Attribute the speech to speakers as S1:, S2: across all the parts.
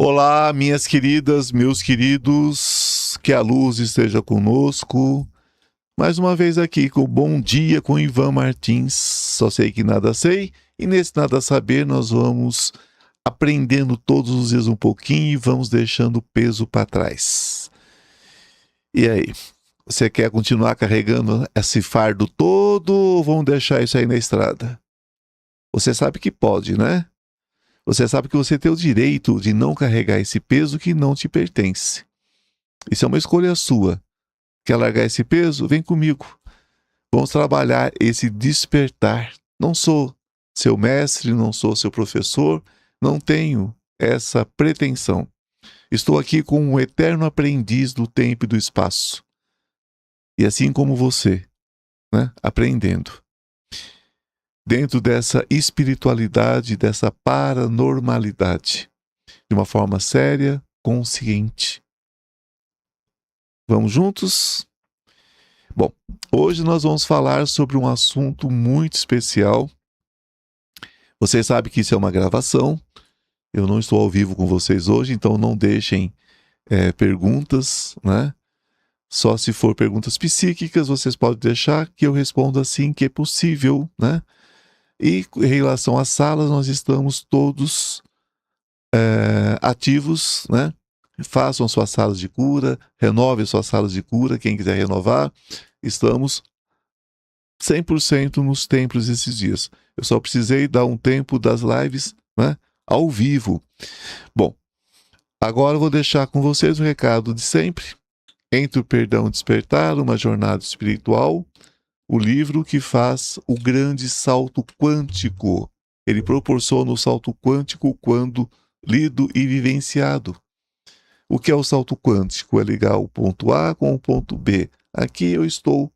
S1: Olá, minhas queridas, meus queridos, que a luz esteja conosco. Mais uma vez aqui com Bom Dia com Ivan Martins. Só sei que nada sei, e nesse nada saber nós vamos aprendendo todos os dias um pouquinho e vamos deixando o peso para trás. E aí, você quer continuar carregando esse fardo todo ou vamos deixar isso aí na estrada? Você sabe que pode, né? Você sabe que você tem o direito de não carregar esse peso que não te pertence. Isso é uma escolha sua. Quer largar esse peso? Vem comigo. Vamos trabalhar esse despertar. Não sou seu mestre, não sou seu professor, não tenho essa pretensão. Estou aqui como um eterno aprendiz do tempo e do espaço. E assim como você, né? Aprendendo. Dentro dessa espiritualidade, dessa paranormalidade, de uma forma séria, consciente. Vamos juntos? Bom, hoje nós vamos falar sobre um assunto muito especial. Vocês sabem que isso é uma gravação. Eu não estou ao vivo com vocês hoje, então não deixem perguntas, né? Só se for perguntas psíquicas, vocês podem deixar que eu responda assim que é possível, né? E em relação às salas, nós estamos todos ativos, né? Façam suas salas de cura, renovem suas salas de cura, quem quiser renovar. Estamos 100% nos templos esses dias. Eu só precisei dar um tempo das lives, né? Ao vivo. Bom, agora eu vou deixar com vocês o recado de sempre. Entre o Perdão e o Despertar, uma jornada espiritual, o livro que faz o grande salto quântico. Ele proporciona o salto quântico quando lido e vivenciado. O que é o salto quântico? É ligar o ponto A com o ponto B. Aqui eu estou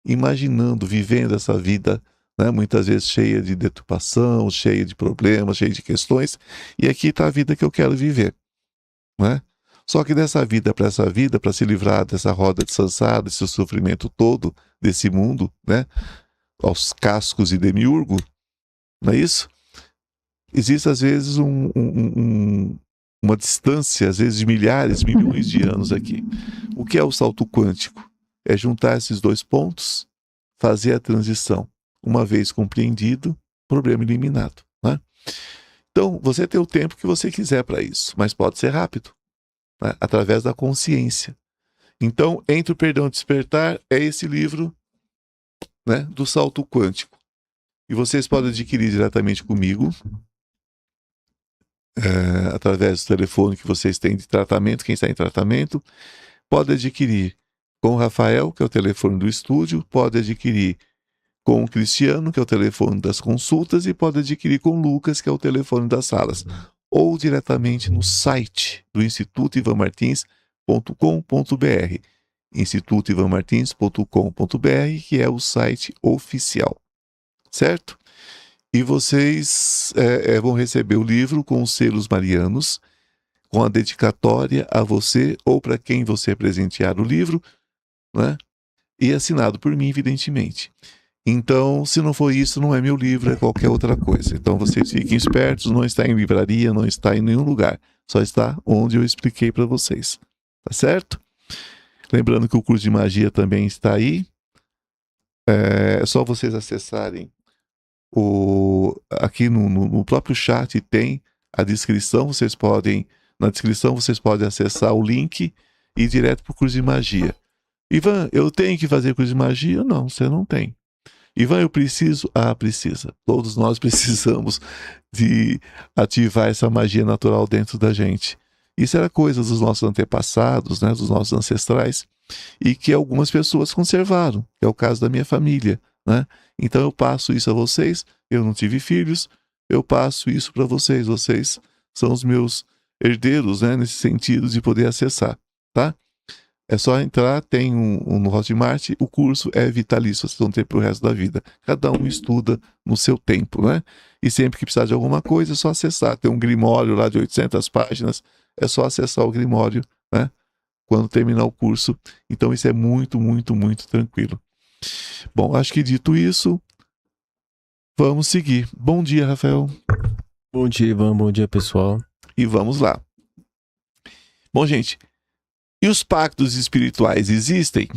S1: imaginando, vivendo essa vida, né, muitas vezes cheia de deturpação, cheia de problemas, cheia de questões, e aqui está a vida que eu quero viver. Né? Só que dessa vida, para se livrar dessa roda de samsara, desse sofrimento todo, desse mundo, né, aos cascos e demiurgo, não é isso? Existe às vezes uma distância, às vezes de milhares, milhões de anos aqui. O que é o salto quântico? É juntar esses dois pontos, fazer a transição. Uma vez compreendido, problema eliminado. Né? Então, você tem o tempo que você quiser para isso, mas pode ser rápido, né? Através da consciência. Então, Entre o Perdão e o Despertar é esse livro, né, do salto quântico. E vocês podem adquirir diretamente comigo, através do telefone que vocês têm de tratamento, quem está em tratamento, pode adquirir com o Rafael, que é o telefone do estúdio, pode adquirir com o Cristiano, que é o telefone das consultas, e pode adquirir com o Lucas, que é o telefone das salas, ou diretamente no site do Instituto ivanmartins.com.br, institutoivanmartins.com.br, que é o site oficial, certo? E vocês vão receber o livro com os selos marianos, com a dedicatória a você ou para quem você presentear o livro, né? E assinado por mim, evidentemente. Então, se não for isso, não é meu livro, é qualquer outra coisa. Então, vocês fiquem espertos, não está em livraria, não está em nenhum lugar. Só está onde eu expliquei para vocês. Tá certo? Lembrando que o curso de magia também está aí. É só vocês acessarem aqui no próprio chat tem a descrição, na descrição vocês podem acessar o link e ir direto para o curso de magia. Ivan, eu tenho que fazer curso de magia? Não, você não tem. Ivan, eu preciso? Ah, precisa. Todos nós precisamos de ativar essa magia natural dentro da gente. Isso era coisa dos nossos antepassados, né, dos nossos ancestrais, e que algumas pessoas conservaram, que é o caso da minha família, né? Então eu passo isso a vocês, eu não tive filhos, eu passo isso para vocês, vocês são os meus herdeiros, né, nesse sentido de poder acessar, tá? É só entrar, tem no Hotmart, o curso é vitalício, vocês vão ter pro resto da vida. Cada um estuda no seu tempo, né? E sempre que precisar de alguma coisa, é só acessar. Tem um grimório lá de 800 páginas, é só acessar o grimório, né? Quando terminar o curso. Então isso é muito, muito, muito tranquilo. Bom, acho que dito isso, vamos seguir. Bom dia, Rafael.
S2: Bom dia, Ivan. Bom dia, pessoal.
S1: E vamos lá. Bom, gente, e os pactos espirituais existem?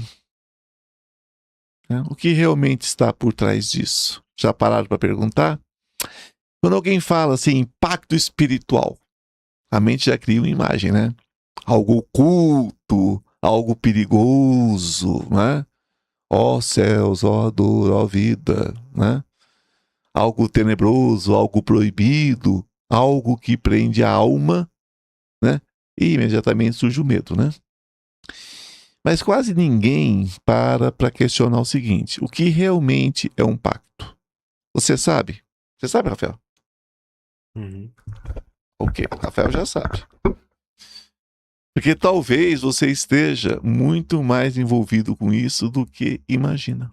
S1: O que realmente está por trás disso? Já pararam para perguntar? Quando alguém fala assim, pacto espiritual, a mente já cria uma imagem, né? Algo oculto, algo perigoso, né? Ó céus, ó dor, ó vida, né? Algo tenebroso, algo proibido, algo que prende a alma, né? E imediatamente surge o medo, né? Mas quase ninguém para questionar o seguinte: o que realmente é um pacto? Você sabe? Você sabe, Rafael?
S2: Uhum.
S1: Ok, Rafael já sabe. Porque talvez você esteja muito mais envolvido com isso do que imagina.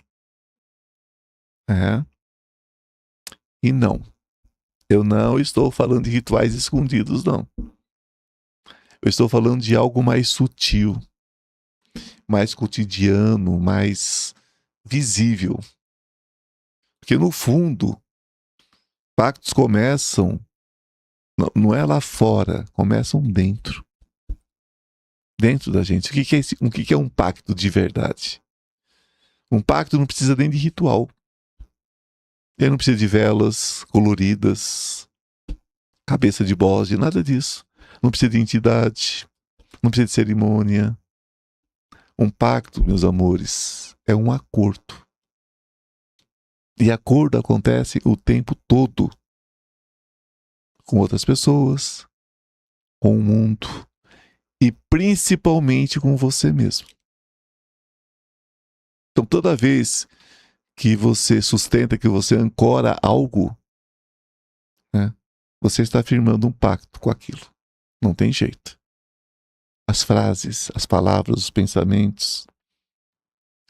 S1: É. E não. Eu não estou falando de rituais escondidos, não. Eu estou falando de algo mais sutil, mais cotidiano, mais visível. Porque no fundo, pactos começam, não é lá fora, começam dentro. Dentro da gente. O que é um pacto de verdade? Um pacto não precisa nem de ritual. Ele não precisa de velas coloridas, cabeça de bode, nada disso. Não precisa de entidade, não precisa de cerimônia. Um pacto, meus amores, é um acordo. E acordo acontece o tempo todo. Com outras pessoas, com o mundo e principalmente com você mesmo. Então toda vez que você sustenta, que você ancora algo, né, você está firmando um pacto com aquilo. Não tem jeito. As frases, as palavras, os pensamentos,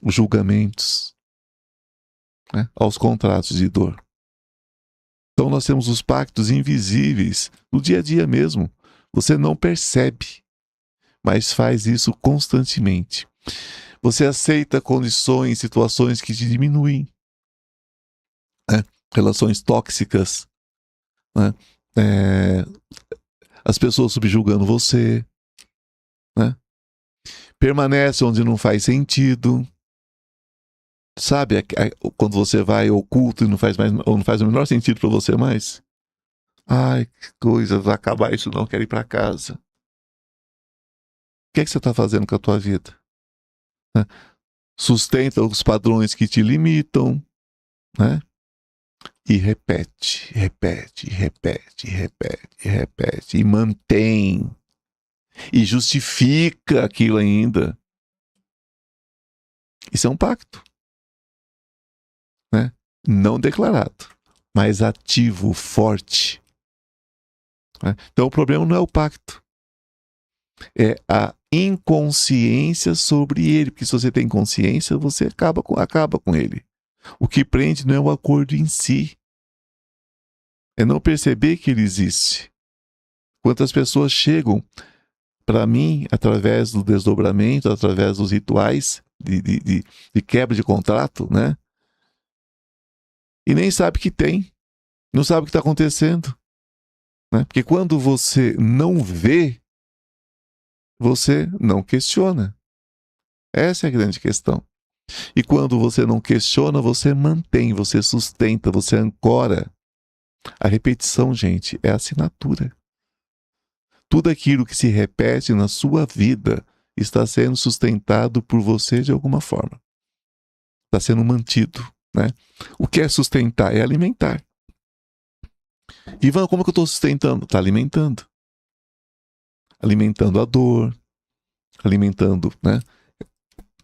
S1: os julgamentos, né, aos contratos de dor. Então nós temos os pactos invisíveis no dia a dia mesmo. Você não percebe, mas faz isso constantemente. Você aceita condições, situações que te diminuem, né? Relações tóxicas, né? As pessoas subjugando você, né? Permanece onde não faz sentido. Sabe, quando você vai oculto e não faz o menor sentido para você mais? Ai, que coisa, vai acabar isso não, quero ir para casa. O que é que você está fazendo com a tua vida? Né? Sustenta os padrões que te limitam, né? E repete, repete, repete, repete, repete, e mantém, e justifica aquilo ainda. Isso é um pacto, né? Não declarado, mas ativo, forte. Né? Então o problema não é o pacto, é a inconsciência sobre ele, porque se você tem consciência, você acaba com ele. O que prende não é o acordo em si, é não perceber que ele existe. Quantas pessoas chegam para mim através do desdobramento, através dos rituais de quebra de contrato, né? E nem sabe que tem, não sabe o que está acontecendo. Né? Porque quando você não vê, você não questiona. Essa é a grande questão. E quando você não questiona, você mantém, você sustenta, você ancora. A repetição, gente, é assinatura. Tudo aquilo que se repete na sua vida está sendo sustentado por você de alguma forma. Está sendo mantido, né? O que é sustentar? É alimentar. Ivan, como que eu estou sustentando? Está alimentando. Alimentando a dor, alimentando, né,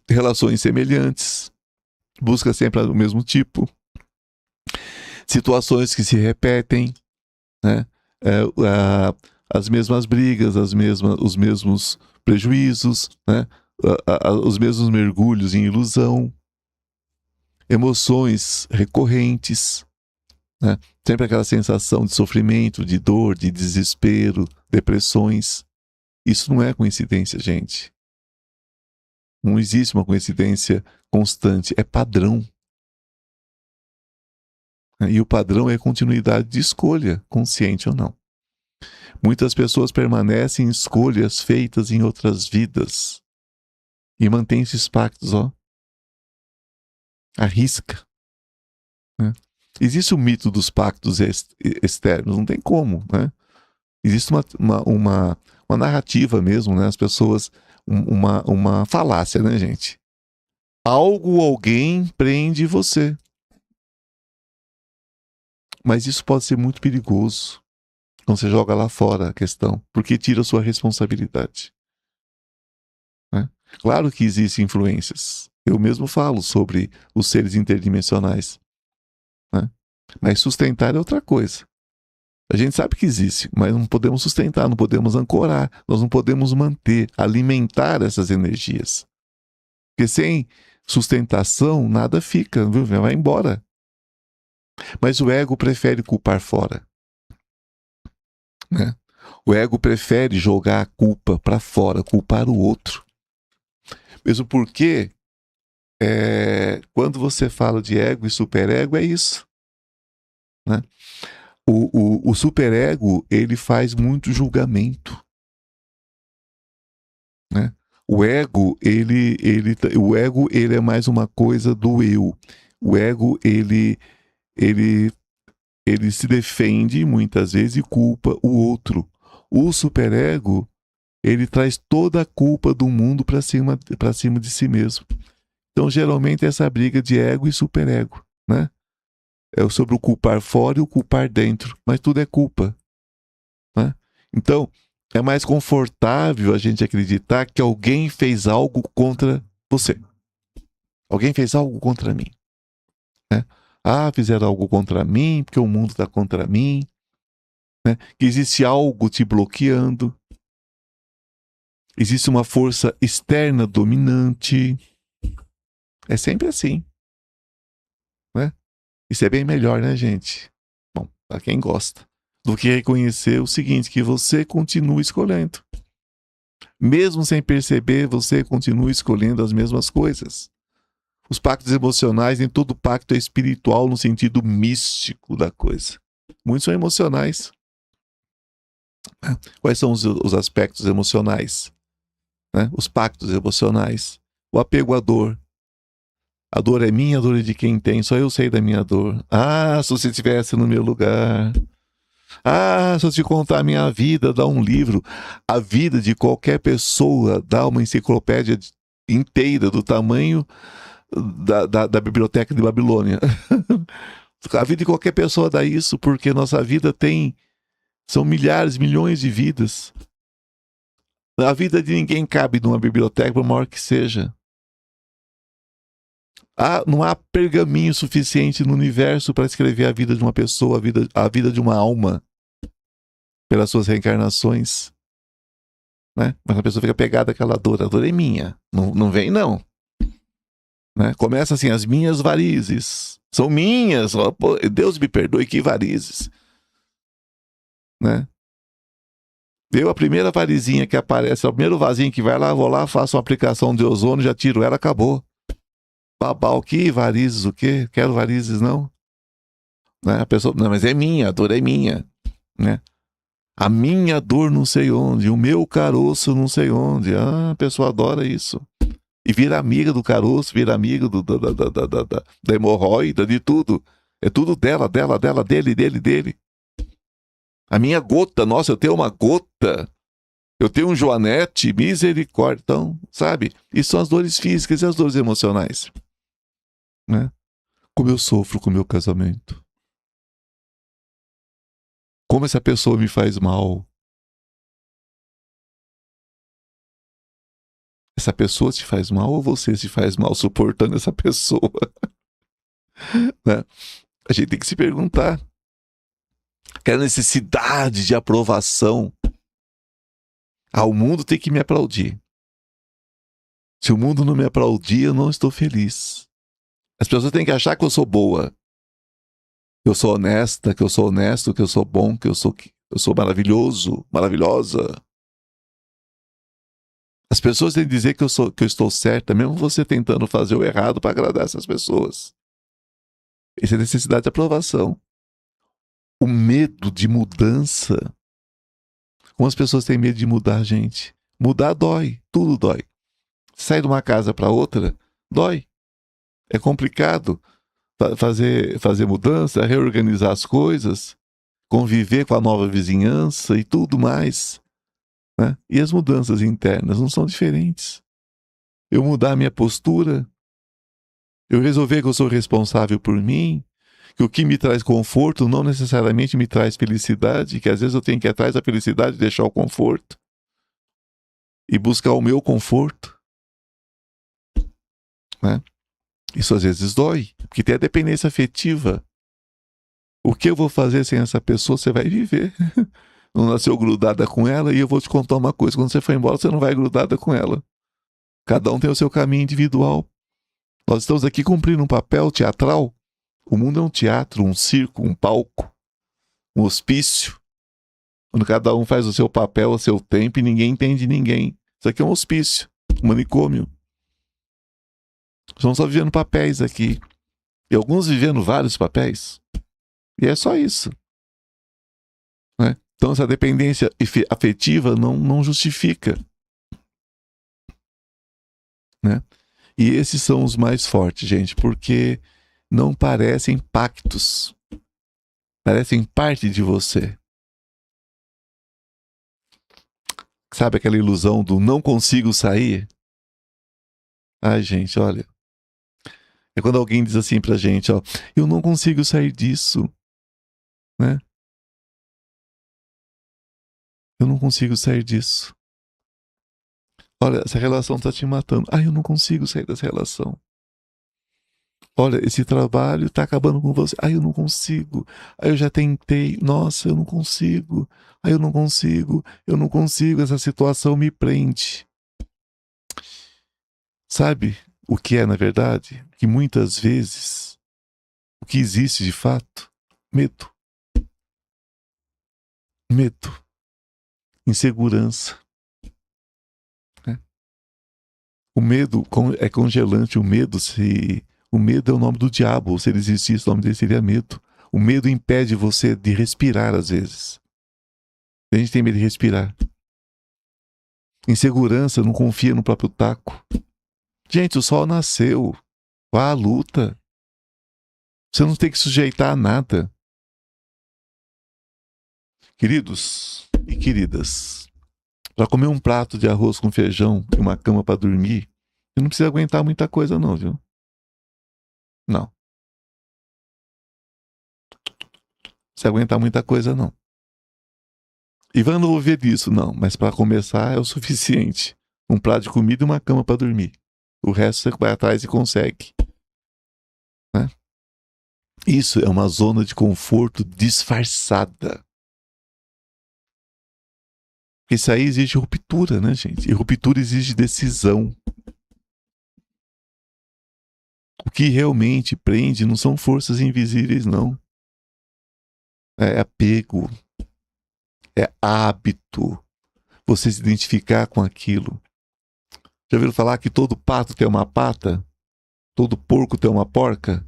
S1: relações semelhantes, busca sempre o mesmo tipo, situações que se repetem, né, as mesmas brigas, os mesmos prejuízos, né, os mesmos mergulhos em ilusão, emoções recorrentes, né, sempre aquela sensação de sofrimento, de dor, de desespero, depressões. Isso não é coincidência, gente. Não existe uma coincidência constante, é padrão. E o padrão é continuidade de escolha, consciente ou não. Muitas pessoas permanecem em escolhas feitas em outras vidas e mantêm esses pactos, arrisca, né? Existe o mito dos pactos externos, não tem como, né? Existe uma narrativa mesmo, né? As pessoas, uma falácia, né, gente? Algo ou alguém prende você. Mas isso pode ser muito perigoso quando você joga lá fora a questão, porque tira a sua responsabilidade, né? Claro que existem influências. Eu mesmo falo sobre os seres interdimensionais, né? Mas sustentar é outra coisa. A gente sabe que existe, mas não podemos sustentar, não podemos ancorar, nós não podemos manter, alimentar essas energias. Porque sem sustentação, nada fica, viu? Vai embora. Mas o ego prefere culpar fora, né? O ego prefere jogar a culpa para fora, culpar o outro. Mesmo porque, quando você fala de ego e superego, é isso, né? O superego, ele faz muito julgamento, né? O ego, ele é mais uma coisa do eu. O ego, ele se defende muitas vezes e culpa o outro. O superego, ele traz toda a culpa do mundo para cima de si mesmo. Então, geralmente, essa briga de ego e superego, né? É sobre o culpar fora e o culpar dentro, mas tudo é culpa, né? Então, é mais confortável a gente acreditar que alguém fez algo contra você. Alguém fez algo contra mim, né? Fizeram algo contra mim, porque o mundo está contra mim, né? Que existe algo te bloqueando, existe uma força externa dominante. É sempre assim, né? Isso é bem melhor, né, gente? Bom, para quem gosta. Do que reconhecer o seguinte, que você continua escolhendo. Mesmo sem perceber, você continua escolhendo as mesmas coisas. Os pactos emocionais, nem todo pacto é espiritual no sentido místico da coisa. Muitos são emocionais. Quais são os aspectos emocionais, né? Os pactos emocionais. O apego à dor. A dor é minha, a dor é de quem tem. Só eu sei da minha dor. Se você estivesse no meu lugar. Se eu te contar a minha vida, dá um livro. A vida de qualquer pessoa dá uma enciclopédia inteira do tamanho da biblioteca de Babilônia. A vida de qualquer pessoa dá isso, porque nossa vida são milhares, milhões de vidas. A vida de ninguém cabe numa biblioteca, por maior que seja. Não há pergaminho suficiente no universo para escrever a vida de uma pessoa, a vida de uma alma, pelas suas reencarnações, né? Mas a pessoa fica pegada àquela dor. A dor é minha, não vem não, né? Começa assim, as minhas varizes são minhas. Deus me perdoe, que varizes, né? A primeira varizinha que aparece, o primeiro vasinho que vai lá, vou lá, faço uma aplicação de ozônio, já tiro ela, acabou. Babau, que varizes, o quê? Quero varizes, não? Né? A pessoa, não, mas é minha, a dor é minha, né? A minha dor não sei onde, o meu caroço não sei onde. A pessoa adora isso. E vira amiga do caroço, vira amiga da hemorroida, de tudo. É tudo dela, dele. A minha gota, nossa, eu tenho uma gota. Eu tenho um Joanete, misericórdia. Então, sabe? Isso são as dores físicas e as dores emocionais, né? Como eu sofro com o meu casamento. Como essa pessoa me faz mal. Essa pessoa te faz mal ou você se faz mal suportando essa pessoa? Né? A gente tem que se perguntar. Aquela necessidade de aprovação. O mundo tem que me aplaudir. Se o mundo não me aplaudir, eu não estou feliz. As pessoas têm que achar que eu sou boa. Que eu sou honesta, que eu sou honesto, que eu sou bom, que eu sou maravilhoso, maravilhosa. As pessoas têm que dizer que eu estou certa, mesmo você tentando fazer o errado para agradar essas pessoas. Isso é necessidade de aprovação. O medo de mudança Como as pessoas têm medo de mudar, gente. Mudar dói, tudo dói. Sair de uma casa para outra, dói. É complicado fazer mudança, reorganizar as coisas, conviver com a nova vizinhança e tudo mais, né? E as mudanças internas não são diferentes. Eu mudar a minha postura, eu resolver que eu sou responsável por mim, que o que me traz conforto não necessariamente me traz felicidade, que às vezes eu tenho que ir atrás da felicidade e deixar o conforto e buscar o meu conforto, né? Isso às vezes dói, porque tem a dependência afetiva. O que eu vou fazer sem essa pessoa, você vai viver. Não nasceu grudada com ela, e eu vou te contar uma coisa: quando você for embora, você não vai grudada com ela. Cada um tem o seu caminho individual. Nós estamos aqui cumprindo um papel teatral. O mundo é um teatro, um circo, um palco, um hospício, onde cada um faz o seu papel, o seu tempo, e ninguém entende ninguém. Isso aqui é um hospício, um manicômio. Estamos só vivendo papéis aqui. E alguns vivendo vários papéis. E é só isso, né? Então essa dependência afetiva não justifica, né? E esses são os mais fortes, gente, porque não parecem pactos. Parecem parte de você. Sabe aquela ilusão do não consigo sair? Ai, gente, olha. É quando alguém diz assim pra gente, ó, eu não consigo sair disso, né? Eu não consigo sair disso. Olha, essa relação tá te matando. Ai, eu não consigo sair dessa relação. Olha, esse trabalho tá acabando com você. Ai, eu não consigo. Ai, eu já tentei. Nossa, eu não consigo. Ai, eu não consigo. Eu não consigo. Essa situação me prende. Sabe o que é, na verdade? Que muitas vezes o que existe de fato? Medo. Medo. Insegurança. Né? O medo é congelante. O medo é o nome do diabo. Se ele existisse, o nome dele seria medo. O medo impede você de respirar às vezes. A gente tem medo de respirar. Insegurança, não confia no próprio taco. Gente, o sol nasceu. Vá à luta. Você não tem que sujeitar a nada. Queridos e queridas, para comer um prato de arroz com feijão e uma cama para dormir, você não precisa aguentar muita coisa não, viu? Não. Você aguentar muita coisa não. Ivan, não vou ver disso, não. Mas para começar é o suficiente. Um prato de comida e uma cama para dormir. O resto você vai atrás e consegue. Né? Isso é uma zona de conforto disfarçada. Isso aí exige ruptura, né, gente? E ruptura exige decisão. O que realmente prende não são forças invisíveis, não. É apego. É hábito. Você se identificar com aquilo. Já ouviram falar que todo pato tem uma pata? Todo porco tem uma porca?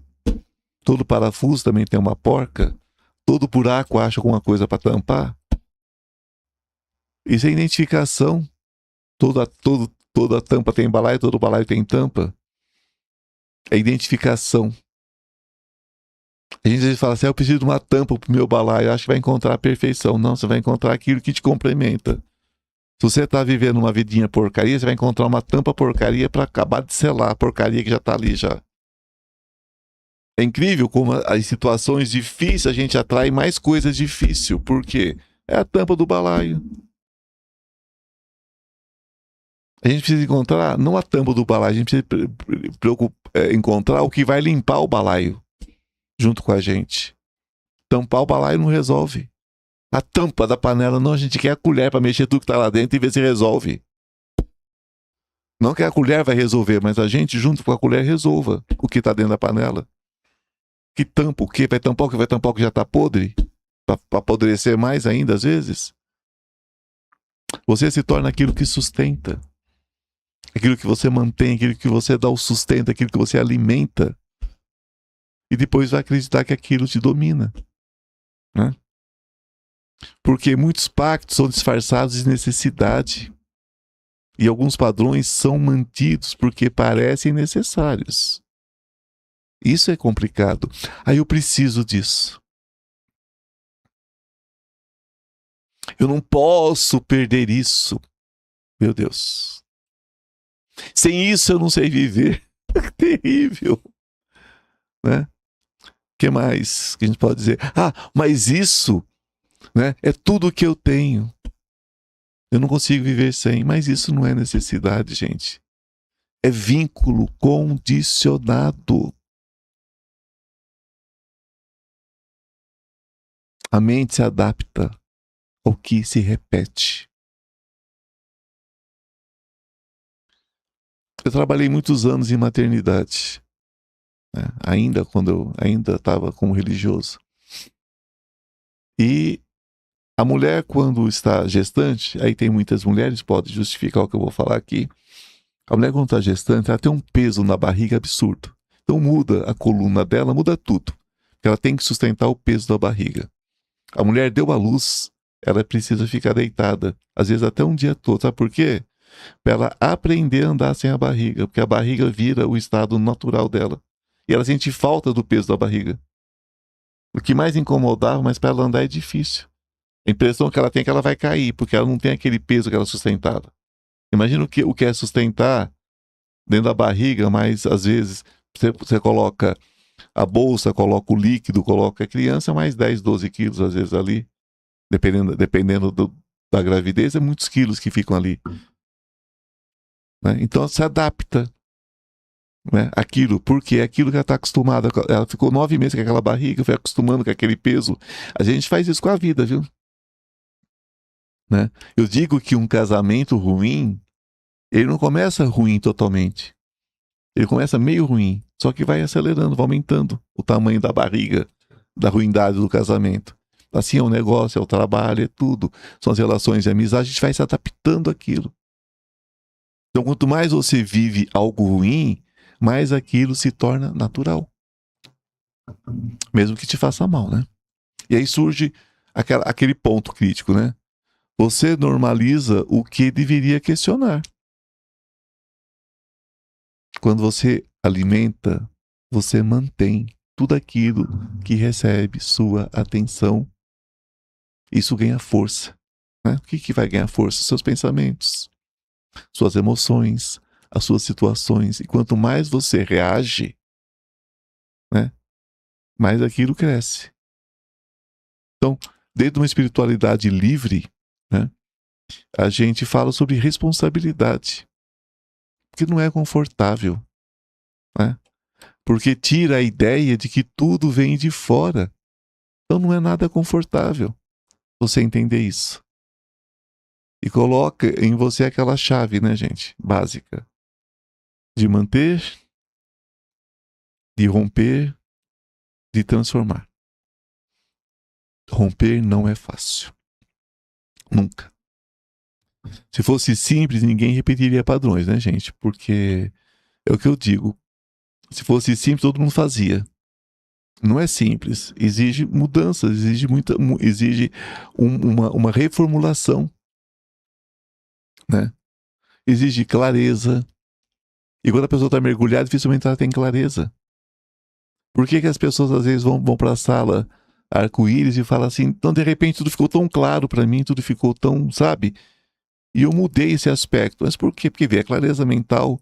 S1: Todo parafuso também tem uma porca? Todo buraco acha alguma coisa para tampar? Isso é identificação. Toda tampa tem balaio, todo balaio tem tampa. É identificação. A gente às vezes fala assim, eu preciso de uma tampa pro meu balaio, acho que vai encontrar a perfeição. Não, você vai encontrar aquilo que te complementa. Se você tá vivendo uma vidinha porcaria, você vai encontrar uma tampa porcaria para acabar de selar a porcaria que já tá ali já. É incrível como as situações difíceis a gente atrai mais coisas difíceis. Por quê? É a tampa do balaio. A gente precisa encontrar, não a tampa do balaio, a gente precisa encontrar o que vai limpar o balaio junto com a gente. Tampar o balaio não resolve. A tampa da panela, não, a gente quer a colher para mexer tudo que tá lá dentro e ver se resolve. Não que a colher vai resolver, mas a gente junto com a colher resolva o que tá dentro da panela. Que tampa o quê? Vai tampar o que? Vai tampar o que já tá podre? Para apodrecer mais ainda às vezes? Você se torna aquilo que sustenta. Aquilo que você mantém, aquilo que você dá o sustento, aquilo que você alimenta. E depois vai acreditar que aquilo te domina. Né? Porque muitos pactos são disfarçados de necessidade. E alguns padrões são mantidos porque parecem necessários. Isso é complicado. Aí eu preciso disso. Eu não posso perder isso. Meu Deus. Sem isso eu não sei viver. Terrível. Né? O que mais que a gente pode dizer? Mas isso, né, é tudo que eu tenho. Eu não consigo viver sem. Mas isso não é necessidade, gente. É vínculo condicionado. A mente se adapta ao que se repete. Eu trabalhei muitos anos em maternidade, né? Ainda quando eu ainda estava como religioso. E a mulher, quando está gestante, aí tem muitas mulheres, pode justificar o que eu vou falar aqui. A mulher, quando está gestante, ela tem um peso na barriga absurdo. Então muda a coluna dela, muda tudo. Ela tem que sustentar o peso da barriga. A mulher deu à luz, ela precisa ficar deitada, às vezes até um dia todo. Sabe por quê? Para ela aprender a andar sem a barriga, porque a barriga vira o estado natural dela. E ela sente falta do peso da barriga. O que mais incomodava, mas para ela andar é difícil. A impressão que ela tem é que ela vai cair, porque ela não tem aquele peso que ela sustentava. Imagina o que é sustentar dentro da barriga, mas às vezes você coloca a bolsa, coloca o líquido, coloca a criança, mais 10, 12 quilos às vezes ali. Dependendo da gravidez, é muitos quilos que ficam ali. Né? Então se adapta, né? Aquilo, porque é aquilo que ela está acostumada. Ela ficou 9 meses com aquela barriga, foi acostumando com aquele peso. A gente faz isso com a vida, viu? Né? Eu digo que um casamento ruim, ele não começa ruim totalmente. Ele começa meio ruim, só que vai acelerando, vai aumentando o tamanho da barriga, da ruindade do casamento. Assim é o negócio, é o trabalho, é tudo. São as relações de amizade, a gente vai se adaptando àquilo. Então, quanto mais você vive algo ruim, mais aquilo se torna natural. Mesmo que te faça mal, né? E aí surge aquele ponto crítico, né? Você normaliza o que deveria questionar. Quando você alimenta, você mantém tudo aquilo que recebe sua atenção. Isso ganha força. Né? O que vai ganhar força? Seus pensamentos, suas emoções, as suas situações. E quanto mais você reage, né, mais aquilo cresce. Então, dentro de uma espiritualidade livre, né, a gente fala sobre responsabilidade. Que não é confortável. Né? Porque tira a ideia de que tudo vem de fora. Então não é nada confortável você entender isso. E coloca em você aquela chave, né, gente? Básica. De manter, de romper, de transformar. Romper não é fácil. Nunca. Se fosse simples, ninguém repetiria padrões, né, gente? Porque é o que eu digo. Se fosse simples, todo mundo fazia. Não é simples. Exige mudanças, exige uma reformulação. Né? Exige clareza. E quando a pessoa está mergulhada, dificilmente ela tem clareza. Por que as pessoas às vezes vão para a sala arco-íris e falam assim, então de repente tudo ficou tão claro para mim, tudo ficou tão, sabe? E eu mudei esse aspecto. Mas por quê? Porque vem a clareza mental,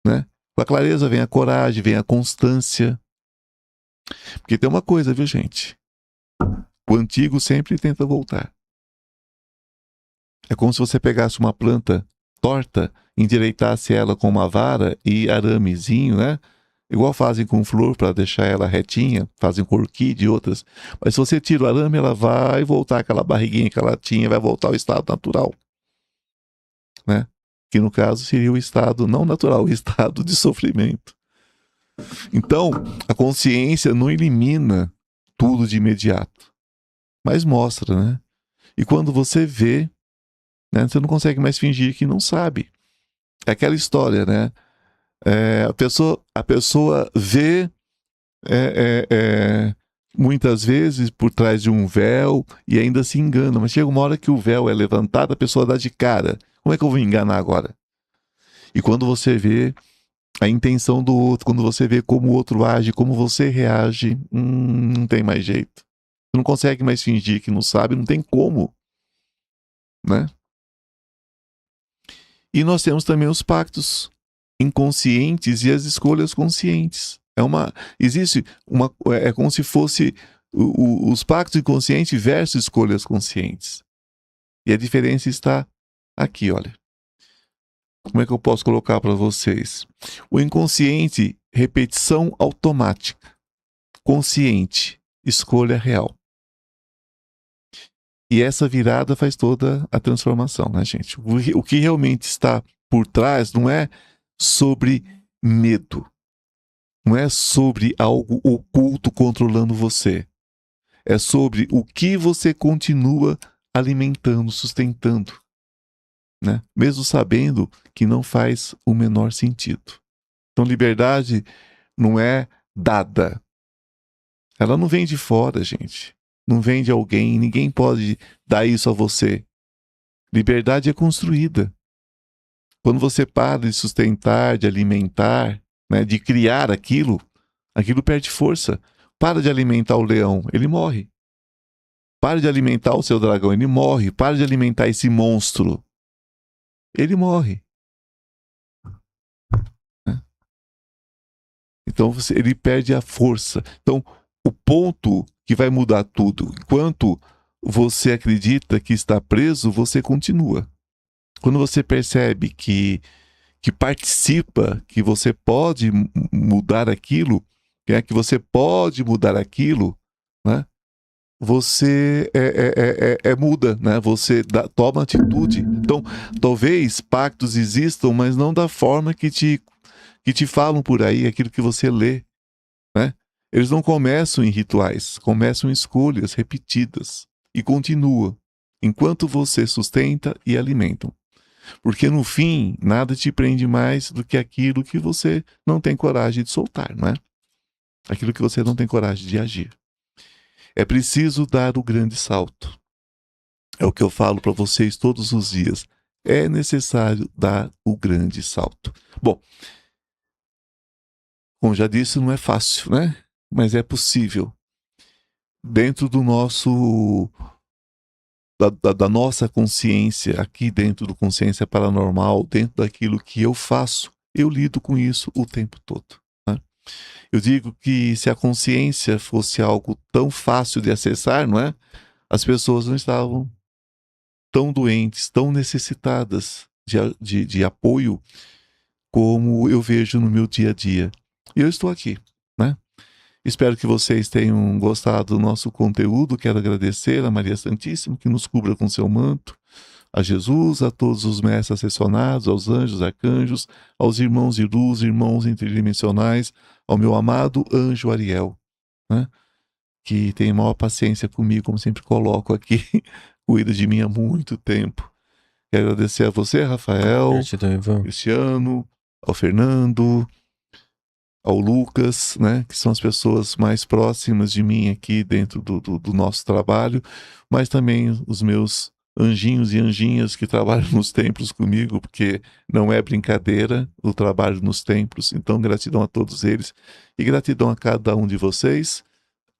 S1: né? Com a clareza vem a coragem, vem a constância. Porque tem uma coisa, viu, gente? O antigo sempre tenta voltar. É como se você pegasse uma planta torta, endireitasse ela com uma vara e aramezinho, né? Igual fazem com flor para deixar ela retinha, fazem com orquídea e outras. Mas se você tira o arame, ela vai voltar aquela barriguinha que ela tinha, vai voltar ao estado natural. Né? Que no caso seria o estado não natural, o estado de sofrimento. Então, a consciência não elimina tudo de imediato, mas mostra, né? E quando você vê, né, você não consegue mais fingir que não sabe. É aquela história, né? A pessoa vê muitas vezes por trás de um véu e ainda se engana, mas chega uma hora que o véu é levantado, a pessoa dá de cara. Como é que eu vou enganar agora? E quando você vê a intenção do outro, quando você vê como o outro age, como você reage, não tem mais jeito. Você não consegue mais fingir que não sabe, não tem como, né? E nós temos também os pactos inconscientes e as escolhas conscientes. É como se fosse os pactos inconscientes versus escolhas conscientes. E a diferença está aqui, olha. Como é que eu posso colocar para vocês? O inconsciente, repetição automática. Consciente, escolha real. E essa virada faz toda a transformação, né, gente? O que realmente está por trás não é sobre medo. Não é sobre algo oculto controlando você. É sobre o que você continua alimentando, sustentando, né? Mesmo sabendo que não faz o menor sentido. Então, liberdade não é dada. Ela não vem de fora, gente. Não vem de alguém. Ninguém pode dar isso a você. Liberdade é construída. Quando você para de sustentar, de alimentar, né, de criar aquilo perde força. Para de alimentar o leão, ele morre. Para de alimentar o seu dragão, ele morre. Para de alimentar esse monstro, ele morre. Né? Então ele perde a força. Então o ponto que vai mudar tudo, enquanto você acredita que está preso, você continua. Quando você percebe que participa, que você pode mudar aquilo, que você pode mudar aquilo, né? Você muda, né? Você toma atitude. Então, talvez pactos existam, mas não da forma que te falam por aí, aquilo que você lê, né? Eles não começam em rituais, começam em escolhas repetidas e continuam, enquanto você sustenta e alimenta. Porque no fim, nada te prende mais do que aquilo que você não tem coragem de soltar, não é? Aquilo que você não tem coragem de agir. É preciso dar o grande salto. É o que eu falo para vocês todos os dias. É necessário dar o grande salto. Bom, como já disse, não é fácil, né? Mas é possível. Dentro do nosso da nossa consciência, aqui dentro do consciência paranormal, dentro daquilo que eu faço, eu lido com isso o tempo todo. Né? Eu digo que se a consciência fosse algo tão fácil de acessar, não é? As pessoas não estavam tão doentes, tão necessitadas de apoio como eu vejo no meu dia a dia. E eu estou aqui, né? Espero que vocês tenham gostado do nosso conteúdo. Quero agradecer a Maria Santíssima, que nos cubra com seu manto, a Jesus, a todos os mestres ascensionados, aos anjos, arcanjos, aos irmãos de luz, irmãos interdimensionais, ao meu amado anjo Ariel, né? Que tem maior paciência comigo, como sempre coloco aqui, cuida de mim há muito tempo. Quero agradecer a você, Rafael,
S2: Gratidão, Ivan.
S1: Cristiano, ao Fernando, ao Lucas, né, que são as pessoas mais próximas de mim aqui dentro do nosso trabalho, mas também os meus anjinhos e anjinhas que trabalham nos templos comigo, porque não é brincadeira o trabalho nos templos. Então, gratidão a todos eles e gratidão a cada um de vocês.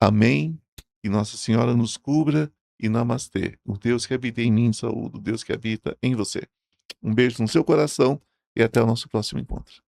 S1: Amém. E Nossa Senhora nos cubra e namastê. O Deus que habita em mim, saúde, o Deus que habita em você. Um beijo no seu coração e até o nosso próximo encontro.